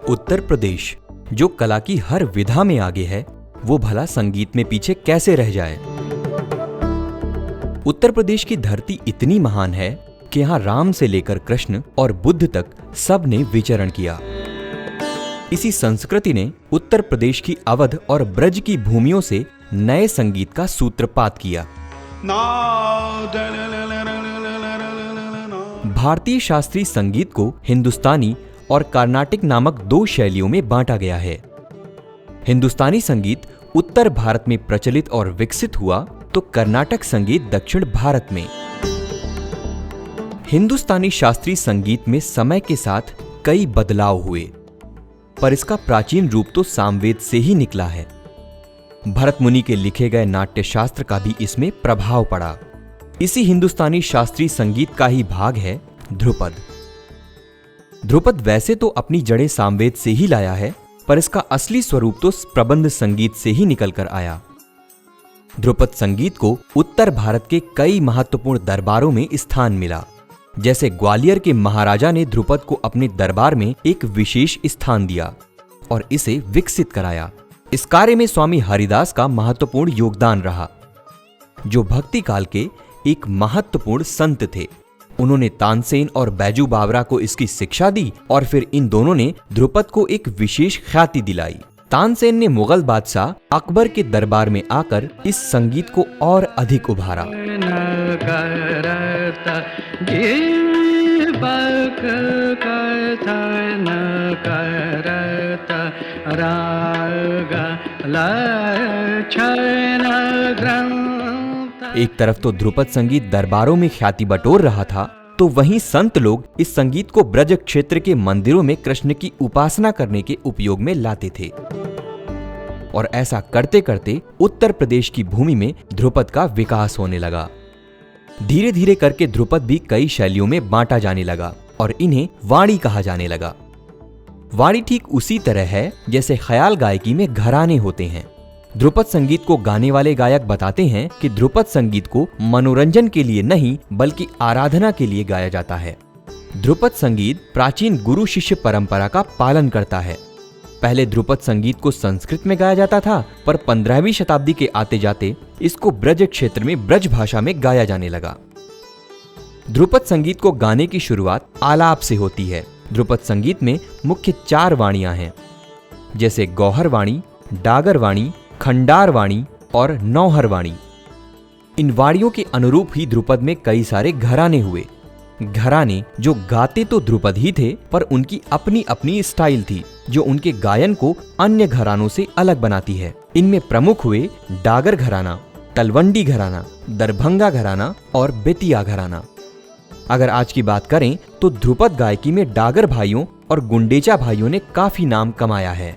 उत्तर प्रदेश, जो कला की हर विधा में आगे है, वो भला संगीत में पीछे कैसे रह जाए। उत्तर प्रदेश की धरती इतनी महान है कि यहाँ राम से लेकर कृष्ण और बुद्ध तक सब ने विचरण किया। इसी संस्कृति ने उत्तर प्रदेश की अवध और ब्रज की भूमियों से नए संगीत का सूत्रपात किया। भारतीय शास्त्रीय संगीत को हिंदुस्तानी और कार्नाटिक नामक दो शैलियों में बांटा गया है। हिंदुस्तानी संगीत उत्तर भारत में प्रचलित और विकसित हुआ, तो कर्नाटक संगीत दक्षिण भारत में। हिंदुस्तानी शास्त्रीय संगीत में समय के साथ कई बदलाव हुए, पर इसका प्राचीन रूप तो सामवेद से ही निकला है। भरत मुनि के लिखे गए नाट्य शास्त्र का भी इसमें प्रभाव पड़ा। इसी हिंदुस्तानी शास्त्रीय संगीत का ही भाग है ध्रुपद। ध्रुपद वैसे तो अपनी जड़ें सामवेद से ही लाया है, पर इसका असली स्वरूप तो प्रबंध संगीत से ही निकल कर आया। ध्रुपद संगीत को उत्तर भारत के कई महत्वपूर्ण दरबारों में स्थान मिला। जैसे ग्वालियर के महाराजा ने ध्रुपद को अपने दरबार में एक विशेष स्थान दिया और इसे विकसित कराया। इस कार्य में स्वामी हरिदास का महत्वपूर्ण योगदान रहा, जो भक्ति काल के एक महत्वपूर्ण संत थे। उन्होंने तानसेन और बैजू बावरा को इसकी शिक्षा दी और फिर इन दोनों ने ध्रुपद को एक विशेष ख्याति दिलाई। तानसेन ने मुगल बादशाह अकबर के दरबार में आकर इस संगीत को और अधिक उभारा। एक तरफ तो ध्रुपद संगीत दरबारों में ख्याति बटोर रहा था, तो वहीं संत लोग इस संगीत को ब्रज क्षेत्र के मंदिरों में कृष्ण की उपासना करने के उपयोग में लाते थे। और ऐसा करते करते उत्तर प्रदेश की भूमि में ध्रुपद का विकास होने लगा। धीरे धीरे करके ध्रुपद भी कई शैलियों में बांटा जाने लगा और इन्हें वाणी कहा जाने लगा। वाणी ठीक उसी तरह है जैसे ख्याल गायकी में घराने होते हैं। ध्रुपद संगीत को गाने वाले गायक बताते हैं कि ध्रुपद संगीत को मनोरंजन के लिए नहीं बल्कि आराधना के लिए गाया जाता है। ध्रुपद संगीत प्राचीन गुरु शिष्य परंपरा का पालन करता है। पहले ध्रुपद संगीत को संस्कृत में गाया जाता था, पर 15वीं शताब्दी के आते जाते इसको ब्रज क्षेत्र में ब्रज भाषा में गाया जाने लगा। ध्रुपद संगीत को गाने की शुरुआत आलाप से होती है। ध्रुपद संगीत में मुख्य 4 वाणियां हैं, जैसे गौहर वाणी, डागर वाणी, खंडार वाणी और नौहर वाणी। इन वाणियों के अनुरूप ही ध्रुपद में कई सारे घराने हुए। घराने जो गाते तो ध्रुपद ही थे, पर उनकी अपनी अपनी स्टाइल थी जो उनके गायन को अन्य घरानों से अलग बनाती है। इनमें प्रमुख हुए डागर घराना, तलवंडी घराना, दरभंगा घराना और बेतिया घराना। अगर आज की बात करें तो ध्रुपद गायकी में डागर भाइयों और गुंडेचा भाइयों ने काफी नाम कमाया है।